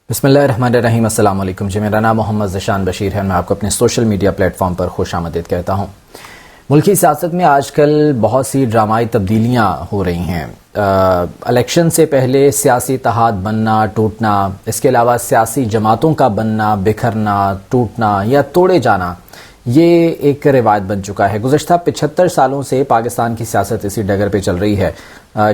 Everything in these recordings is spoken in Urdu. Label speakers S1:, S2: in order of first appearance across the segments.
S1: بسم اللہ الرحمن الرحیم۔ السلام علیکم جی، میرا نام محمد ذیشان بشیر ہے۔ میں آپ کو اپنے سوشل میڈیا پلیٹ فارم پر خوش آمدید کہتا ہوں۔ ملکی سیاست میں آج کل بہت سی ڈرامائی تبدیلیاں ہو رہی ہیں۔ الیکشن سے پہلے سیاسی اتحاد بننا ٹوٹنا، اس کے علاوہ سیاسی جماعتوں کا بننا بکھرنا ٹوٹنا یا توڑے جانا، یہ ایک روایت بن چکا ہے۔ گزشتہ 75 سالوں سے پاکستان کی سیاست اسی ڈگر پہ چل رہی ہے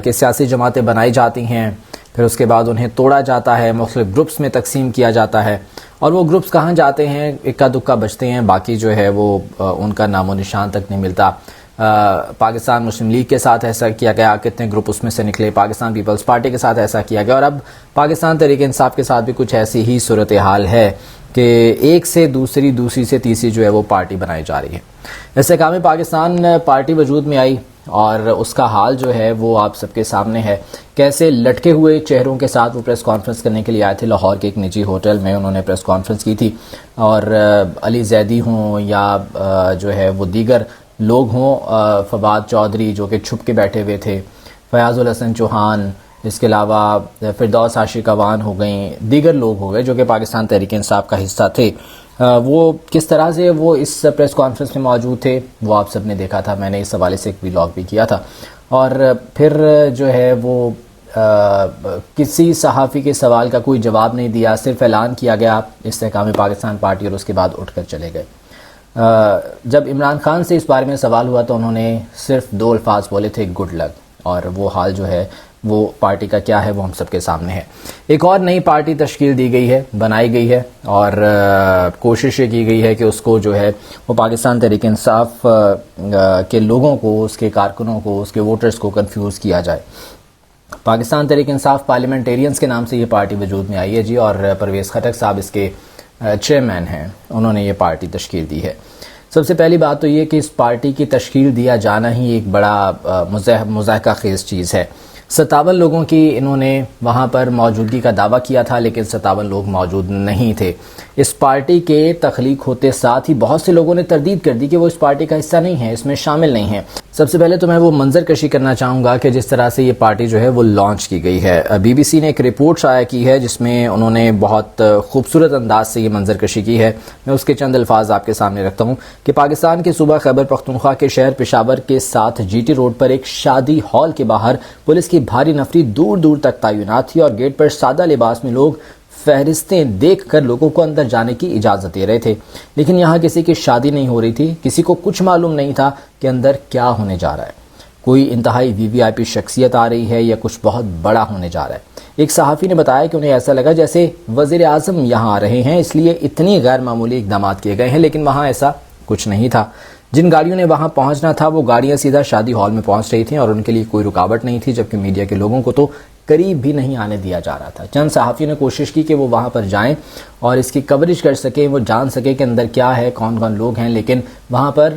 S1: کہ سیاسی جماعتیں بنائی جاتی ہیں، پھر اس کے بعد انہیں توڑا جاتا ہے، مختلف گروپس میں تقسیم کیا جاتا ہے، اور وہ گروپس کہاں جاتے ہیں اکا دکا بچتے ہیں، باقی جو ہے وہ ان کا نام و نشان تک نہیں ملتا۔ پاکستان مسلم لیگ کے ساتھ ایسا کیا گیا، کتنے گروپ اس میں سے نکلے، پاکستان پیپلز پارٹی کے ساتھ ایسا کیا گیا، اور اب پاکستان تحریک انصاف کے ساتھ بھی کچھ ایسی ہی صورتحال ہے کہ ایک سے دوسری سے تیسری جو ہے وہ پارٹی بنائی جا رہی ہے۔ استحکام پاکستان پارٹی وجود میں آئی اور اس کا حال جو ہے وہ آپ سب کے سامنے ہے۔ کیسے لٹکے ہوئے چہروں کے ساتھ وہ پریس کانفرنس کرنے کے لیے آئے تھے لاہور کے ایک نجی ہوٹل میں، انہوں نے پریس کانفرنس کی تھی، اور علی زیدی ہوں یا جو ہے وہ دیگر لوگ ہوں، فواد چودھری جو کہ چھپ کے بیٹھے ہوئے تھے، فیاض الحسن چوہان، اس کے علاوہ فردوس عاشق اوان ہو گئیں، دیگر لوگ ہو گئے جو کہ پاکستان تحریک انصاف کا حصہ تھے، وہ کس طرح سے وہ اس پریس کانفرنس میں موجود تھے وہ آپ سب نے دیکھا تھا۔ میں نے اس حوالے سے ایک ویلاگ بھی کیا تھا، اور پھر جو ہے وہ کسی صحافی کے سوال کا کوئی جواب نہیں دیا، صرف اعلان کیا گیا استحکام پاکستان پارٹی، اور اس کے بعد اٹھ کر چلے گئے۔ جب عمران خان سے اس بارے میں سوال ہوا تو انہوں نے صرف 2 الفاظ بولے تھے، گڈ لک، اور وہ حال جو ہے وہ پارٹی کا کیا ہے وہ ہم سب کے سامنے ہے۔ ایک اور نئی پارٹی تشکیل دی گئی ہے، بنائی گئی ہے، اور کوشش یہ کی گئی ہے کہ اس کو جو ہے وہ پاکستان تحریک انصاف کے لوگوں کو، اس کے کارکنوں کو، اس کے ووٹرز کو کنفیوز کیا جائے۔ پاکستان تحریک انصاف پارلیمنٹیرینز کے نام سے یہ پارٹی وجود میں آئی ہے جی، اور پرویز خٹک صاحب اس کے چیئرمین ہیں، انہوں نے یہ پارٹی تشکیل دی ہے۔ سب سے پہلی بات تو یہ کہ اس پارٹی کی تشکیل دیا جانا ہی ایک بڑا مضحکہ خیز چیز ہے۔ 57 لوگوں کی انہوں نے وہاں پر موجودگی کا دعویٰ کیا تھا، لیکن 57 لوگ موجود نہیں تھے۔ اس پارٹی کے تخلیق ہوتے ساتھ ہی بہت سے لوگوں نے تردید کر دی کہ وہ اس پارٹی کا حصہ نہیں ہے، اس میں شامل نہیں ہیں۔ سب سے پہلے تو میں وہ منظر کشی کرنا چاہوں گا کہ جس طرح سے یہ پارٹی جو ہے وہ لانچ کی گئی ہے۔ بی بی سی نے ایک رپورٹ شائع کی ہے جس میں انہوں نے بہت خوبصورت انداز سے یہ منظر کشی کی ہے۔ میں اس کے چند الفاظ آپ کے سامنے رکھتا ہوں کہ پاکستان کے صوبہ خیبر پختونخوا کے شہر پشاور کے ساتھ جی ٹی روڈ پر ایک شادی ہال کے باہر پولیس کی بھاری نفری دور دور تک تعینات تھی، اور گیٹ پر سادہ لباس میں لوگ فہرستیں دیکھ کر لوگوں کو اندر جانے کی اجازت دے رہے تھے، لیکن یہاں کسی کی شادی نہیں ہو رہی تھی، کسی کو کچھ معلوم نہیں تھا کہ اندر کیا ہونے جا رہا ہے۔ کوئی انتہائی وی وی آئی پی شخصیت آ رہی ہے یا کچھ بہت بڑا ہونے جا رہا ہے۔ ایک صحافی نے بتایا کہ انہیں ایسا لگا جیسے وزیر اعظم یہاں آ رہے ہیں، اس لیے اتنی غیر معمولی اقدامات کیے گئے ہیں، لیکن وہاں ایسا کچھ نہیں تھا۔ جن گاڑیوں نے وہاں پہنچنا تھا وہ گاڑیاں سیدھا شادی ہال میں پہنچ رہی تھیں، اور ان کے لیے کوئی رکاوٹ نہیں تھی، جبکہ میڈیا کے لوگوں کو تو قریب بھی نہیں آنے دیا جا رہا تھا۔ چند صحافیوں نے کوشش کی کہ وہ وہاں پر جائیں اور اس کی کوریج کر سکیں، وہ جان سکیں کہ اندر کیا ہے، کون کون لوگ ہیں، لیکن وہاں پر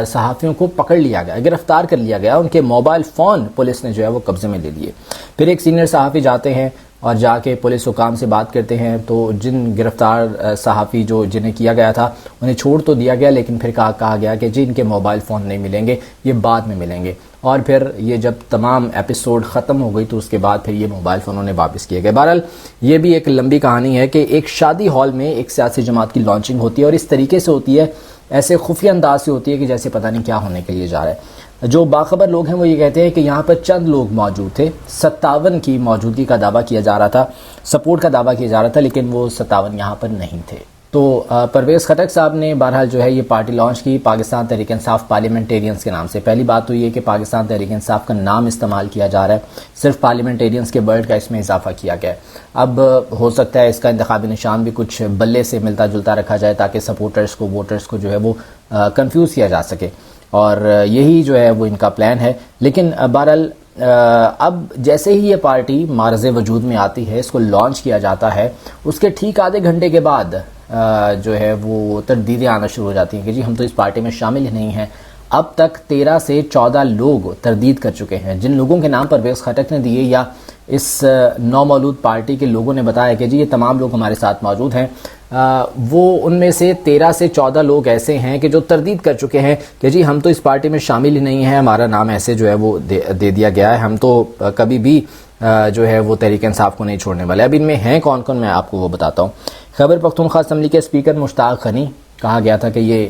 S1: صحافیوں کو پکڑ لیا گیا، گرفتار کر لیا گیا، ان کے موبائل فون پولیس نے جو ہے وہ قبضے میں لے لیے۔ پھر ایک سینئر صحافی جاتے ہیں اور جا کے پولیس حکام سے بات کرتے ہیں، تو جن گرفتار صحافی جنہیں کیا گیا تھا انہیں چھوڑ تو دیا گیا، لیکن پھر کہا گیا کہ جی ان کے موبائل فون نہیں ملیں گے، یہ بعد میں ملیں گے، اور پھر یہ جب تمام ایپیسوڈ ختم ہو گئی تو اس کے بعد پھر یہ موبائل فون انہیں واپس کیے گئے۔ بہرحال یہ بھی ایک لمبی کہانی ہے کہ ایک شادی ہال میں ایک سیاسی جماعت کی لانچنگ ہوتی ہے، اور اس طریقے سے ہوتی ہے، ایسے خفیہ انداز سے ہوتی ہے کہ جیسے پتہ نہیں کیا ہونے کے لیے جا رہا ہے۔ جو باخبر لوگ ہیں وہ یہ کہتے ہیں کہ یہاں پر چند لوگ موجود تھے، 57 کی موجودگی کا دعویٰ کیا جا رہا تھا، سپورٹ کا دعویٰ کیا جا رہا تھا، لیکن وہ 57 یہاں پر نہیں تھے۔ تو پرویز خٹک صاحب نے بہرحال جو ہے یہ پارٹی لانچ کی پاکستان تحریک انصاف پارلیمنٹیرینز کے نام سے۔ پہلی بات تو یہ کہ پاکستان تحریک انصاف کا نام استعمال کیا جا رہا ہے، صرف پارلیمنٹیرینز کے ورڈ کا اس میں اضافہ کیا گیا ہے۔ اب ہو سکتا ہے اس کا انتخابی نشان بھی کچھ بلے سے ملتا جلتا رکھا جائے تاکہ سپورٹرز کو، ووٹرز کو جو ہے وہ کنفیوز کیا جا سکے، اور یہی جو ہے وہ ان کا پلان ہے۔ لیکن بہرحال اب جیسے ہی یہ پارٹی معرض وجود میں آتی ہے، اس کو لانچ کیا جاتا ہے، اس کے ٹھیک آدھے گھنٹے کے بعد جو ہے وہ تردیدیں آنا شروع ہو جاتی ہیں کہ جی ہم تو اس پارٹی میں شامل ہی نہیں ہیں۔ اب تک 13 سے 14 لوگ تردید کر چکے ہیں، جن لوگوں کے نام پرویز خٹک نے دیے یا اس نومولود پارٹی کے لوگوں نے بتایا کہ جی یہ تمام لوگ ہمارے ساتھ موجود ہیں، وہ ان میں سے 13 سے 14 لوگ ایسے ہیں کہ جو تردید کر چکے ہیں کہ جی ہم تو اس پارٹی میں شامل ہی نہیں ہیں، ہمارا نام ایسے جو ہے وہ دے دیا گیا ہے، ہم تو کبھی بھی جو ہے وہ تحریک انصاف کو نہیں چھوڑنے والے. اب ان میں ہیں کون کون, میں آپ کو وہ بتاتا ہوں. خیبر پختونخوا اسمبلی کے اسپیکر مشتاق غنی, کہا گیا تھا کہ یہ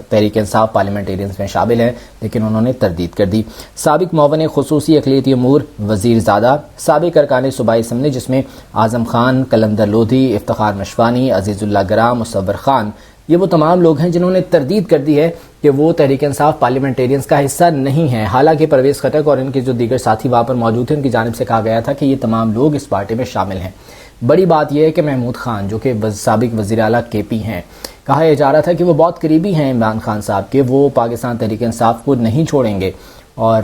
S1: تحریک انصاف پارلیمنٹیرینز میں شامل ہیں, لیکن انہوں نے تردید کر دی. سابق معاون خصوصی اقلیتی امور وزیر زادہ, سابق ارکان صوبائی اسمبلی جس میں اعظم خان, کلندر لودھی, افتخار مشوانی, عزیز اللہ گرام, مصور خان, یہ وہ تمام لوگ ہیں جنہوں نے تردید کر دی ہے کہ وہ تحریک انصاف پارلیمنٹیرینز کا حصہ نہیں ہیں. حالانکہ پرویز خٹک اور ان کے جو دیگر ساتھی وہاں پر موجود تھے, ان کی جانب سے کہا گیا تھا کہ یہ تمام لوگ اس پارٹی میں شامل ہیں. بڑی بات یہ ہے کہ محمود خان جو کہ سابق وزیر اعلیٰ کے پی ہیں, کہا جا رہا تھا کہ وہ بہت قریبی ہیں عمران خان صاحب کے, وہ پاکستان تحریک انصاف کو نہیں چھوڑیں گے اور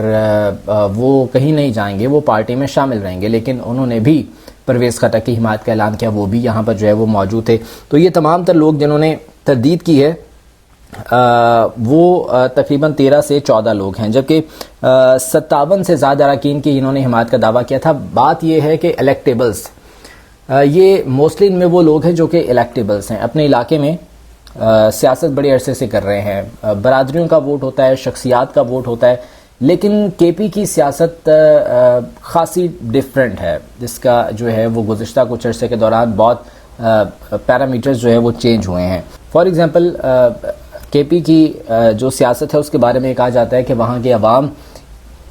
S1: وہ کہیں نہیں جائیں گے, وہ پارٹی میں شامل رہیں گے. لیکن انہوں نے بھی پرویز خٹک کی حمایت کا اعلان کیا, وہ بھی یہاں پر جو ہے وہ موجود تھے. تو یہ تمام تر لوگ جنہوں نے تردید کی ہے وہ تقریباً 13 سے 14 لوگ ہیں, جبکہ 57 سے زیادہ اراکین کی انہوں نے حمایت کا دعویٰ کیا تھا. بات یہ ہے کہ الیکٹیبلز, یہ موسٹلی ان میں وہ لوگ ہیں جو کہ الیکٹیبلز ہیں, اپنے علاقے میں سیاست بڑے عرصے سے کر رہے ہیں, برادریوں کا ووٹ ہوتا ہے, شخصیات کا ووٹ ہوتا ہے, لیکن کے پی کی سیاست خاصی ڈیفرنٹ ہے, جس کا جو ہے وہ گزشتہ کچھ عرصے کے دوران بہت پیرامیٹرز جو ہے وہ چینج ہوئے ہیں. فار ایگزامپل کے پی کی جو سیاست ہے اس کے بارے میں کہا جاتا ہے کہ وہاں کے عوام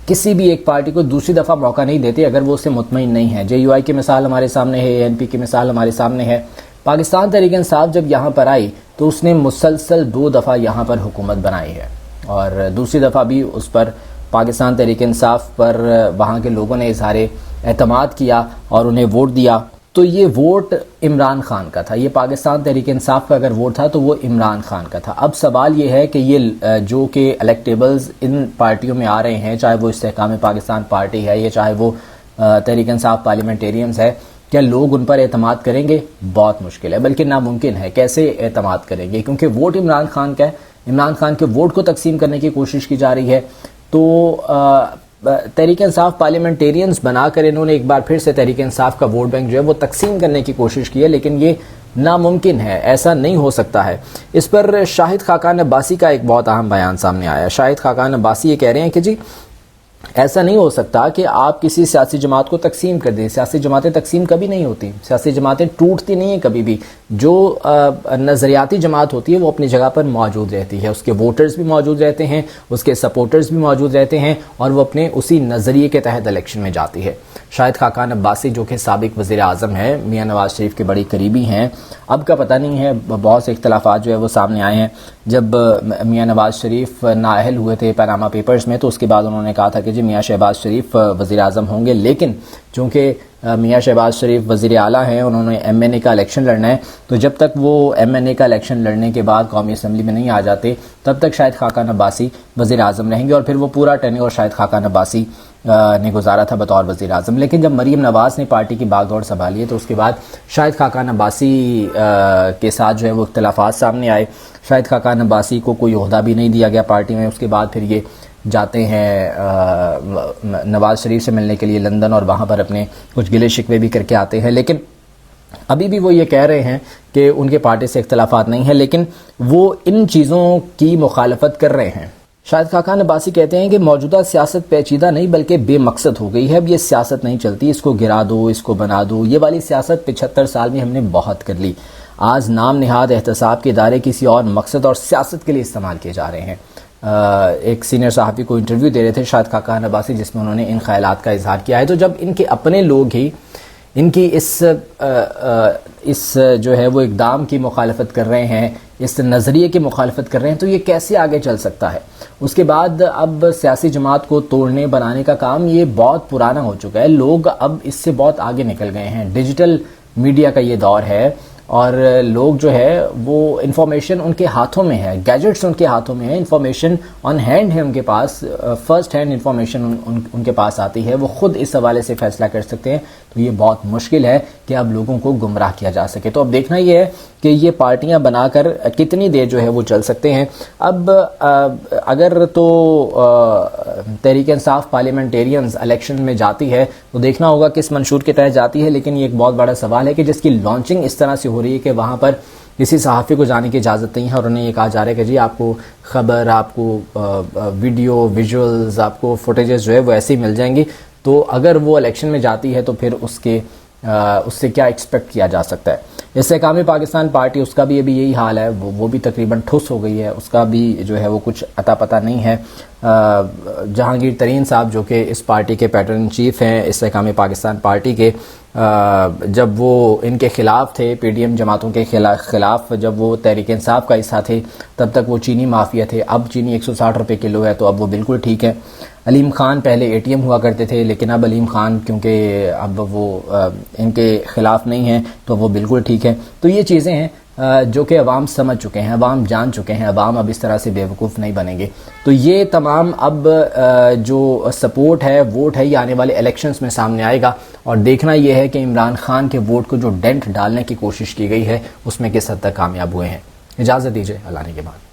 S1: کسی بھی ایک پارٹی کو دوسری دفعہ موقع نہیں دیتے اگر وہ اس سے مطمئن نہیں ہے. جے یو آئی کی مثال ہمارے سامنے ہے, اے این پی کی مثال ہمارے سامنے ہے. پاکستان تحریک انصاف جب یہاں پر آئی تو اس نے مسلسل 2 دفعہ یہاں پر حکومت بنائی ہے, اور دوسری دفعہ بھی اس پر پاکستان تحریک انصاف پر وہاں کے لوگوں نے اظہار اعتماد کیا اور انہیں ووٹ دیا. تو یہ ووٹ عمران خان کا تھا, یہ پاکستان تحریک انصاف کا اگر ووٹ تھا تو وہ عمران خان کا تھا. اب سوال یہ ہے کہ یہ جو کہ الیکٹیبلز ان پارٹیوں میں آ رہے ہیں, چاہے وہ استحکام پاکستان پارٹی ہے یا چاہے وہ تحریک انصاف پارلیمنٹیرینز ہے, کیا لوگ ان پر اعتماد کریں گے؟ بہت مشکل ہے, بلکہ ناممکن ہے. کیسے اعتماد کریں گے؟ کیونکہ ووٹ عمران خان کا ہے, عمران خان کے ووٹ کو تقسیم کرنے کی کوشش کی جا رہی ہے. تو تحریک انصاف پارلیمنٹیرینز بنا کر انہوں نے ایک بار پھر سے تحریک انصاف کا ووٹ بینک جو ہے وہ تقسیم کرنے کی کوشش کی ہے, لیکن یہ ناممکن ہے, ایسا نہیں ہو سکتا ہے. اس پر شاہد خاقان عباسی کا ایک بہت اہم بیان سامنے آیا. شاہد خاقان عباسی یہ کہہ رہے ہیں کہ جی ایسا نہیں ہو سکتا کہ آپ کسی سیاسی جماعت کو تقسیم کر دیں. سیاسی جماعتیں تقسیم کبھی نہیں ہوتی, سیاسی جماعتیں ٹوٹتی نہیں ہیں کبھی بھی. جو نظریاتی جماعت ہوتی ہے وہ اپنی جگہ پر موجود رہتی ہے, اس کے ووٹرز بھی موجود رہتے ہیں, اس کے سپورٹرز بھی موجود رہتے ہیں, اور وہ اپنے اسی نظریے کے تحت الیکشن میں جاتی ہے. شاہد خاقان عباسی جو کہ سابق وزیر اعظم ہے, میاں نواز شریف کے بڑی قریبی ہیں, اب کا پتہ نہیں ہے, بہت سے اختلافات جو ہے وہ سامنے آئے ہیں. جب میاں نواز شریف نااہل ہوئے تھے پاناما پیپرز میں, تو اس کے بعد انہوں نے کہا تھا کہ جی میاں شہباز شریف وزیر اعظم ہوں گے, لیکن چونکہ میاں شہباز شریف وزیر اعلیٰ ہیں, انہوں نے ایم این اے کا الیکشن لڑنا ہے, تو جب تک وہ ایم این اے کا الیکشن لڑنے کے بعد قومی اسمبلی میں نہیں آ جاتے تب تک شاہد خاقان عباسی وزیر اعظم رہیں گے. اور پھر وہ پورا ٹینیور شاہد خاقان عباسی نے گزارا تھا بطور وزیر اعظم. لیکن جب مریم نواز نے پارٹی کی باغ دوڑ سنبھالی ہے تو اس کے بعد شاہد خاقان عباسی کے ساتھ جو ہے وہ اختلافات سامنے آئے. شاہد خاقان عباسی کو کوئی عہدہ بھی نہیں دیا گیا پارٹی میں. اس کے بعد پھر یہ جاتے ہیں نواز شریف سے ملنے کے لیے لندن, اور وہاں پر اپنے کچھ گلے شکوے بھی کر کے آتے ہیں. لیکن ابھی بھی وہ یہ کہہ رہے ہیں کہ ان کے پارٹی سے اختلافات نہیں ہیں, لیکن وہ ان چیزوں کی مخالفت کر رہے ہیں. شاہد خاقان عباسی کہتے ہیں کہ موجودہ سیاست پیچیدہ نہیں بلکہ بے مقصد ہو گئی ہے. اب یہ سیاست نہیں چلتی, اس کو گرا دو, اس کو بنا دو. یہ والی سیاست 75 سال میں ہم نے بہت کر لی. آج نام نہاد احتساب کے ادارے کسی اور مقصد اور سیاست کے لیے استعمال کیے جا رہے ہیں. ایک سینئر صحافی کو انٹرویو دے رہے تھے شاہد خاقان عباسی, جس میں انہوں نے ان خیالات کا اظہار کیا ہے. تو جب ان کے اپنے لوگ ہی ان کی اس جو ہے وہ اقدام کی مخالفت کر رہے ہیں, اس نظریے کی مخالفت کر رہے ہیں, تو یہ کیسے آگے چل سکتا ہے؟ اس کے بعد اب سیاسی جماعت کو توڑنے بنانے کا کام یہ بہت پرانا ہو چکا ہے. لوگ اب اس سے بہت آگے نکل گئے ہیں. ڈیجیٹل میڈیا کا یہ دور ہے, اور لوگ جو ہے وہ انفارمیشن ان کے ہاتھوں میں ہے, گیجٹس ان کے ہاتھوں میں ہے, انفارمیشن آن ہینڈ ہے ان کے پاس, فرسٹ ہینڈ انفارمیشن ان کے پاس آتی ہے, وہ خود اس حوالے سے فیصلہ کر سکتے ہیں. تو یہ بہت مشکل ہے کہ اب لوگوں کو گمراہ کیا جا سکے. تو اب دیکھنا یہ ہے کہ یہ پارٹیاں بنا کر کتنی دیر جو ہے وہ چل سکتے ہیں. اب اگر تو تحریک انصاف پارلیمنٹیرینز الیکشن میں جاتی ہے تو دیکھنا ہوگا کس منشور کے تحت جاتی ہے. لیکن یہ ایک بہت بڑا سوال ہے کہ جس کی لانچنگ اس طرح سے ہو رہی ہے کہ وہاں پر کسی صحافی کو جانے کی اجازت نہیں ہے, اور انہیں یہ کہا جا رہا ہے کہ جی آپ کو خبر, آپ کو ویڈیو ویژولز, آپ کو فوٹیجز جو ہے وہ ایسے ہی مل جائیں گی. تو اگر وہ الیکشن میں جاتی ہے تو پھر اس سے کیا ایکسپیکٹ کیا جا سکتا ہے. استحکام پاکستان پارٹی اس کا بھی ابھی یہی حال ہے, وہ بھی تقریباً ٹھوس ہو گئی ہے, اس کا بھی جو ہے وہ کچھ عطا پتہ نہیں ہے. جہانگیر ترین صاحب جو کہ اس پارٹی کے پیٹرن ان چیف ہیں استحکام پاکستان پارٹی کے, جب وہ ان کے خلاف تھے, پی ڈی ایم جماعتوں کے خلاف جب وہ تحریک انصاف کا حصہ تھے, تب تک وہ چینی مافیا تھے. اب چینی 160 روپے کلو ہے تو اب وہ بالکل ٹھیک ہے. علیم خان پہلے اے ٹی ایم ہوا کرتے تھے, لیکن اب علیم خان کیونکہ اب وہ ان کے خلاف نہیں ہیں تو وہ بالکل ٹھیک ہے. تو یہ چیزیں ہیں جو کہ عوام سمجھ چکے ہیں, عوام جان چکے ہیں, عوام اب اس طرح سے بیوقوف نہیں بنیں گے. تو یہ تمام اب جو سپورٹ ہے, ووٹ ہے, یہ آنے والے الیکشنز میں سامنے آئے گا, اور دیکھنا یہ ہے کہ عمران خان کے ووٹ کو جو ڈینٹ ڈالنے کی کوشش کی گئی ہے اس میں کس حد تک کامیاب ہوئے ہیں. اجازت دیجیے, اللہ نے کے بعد.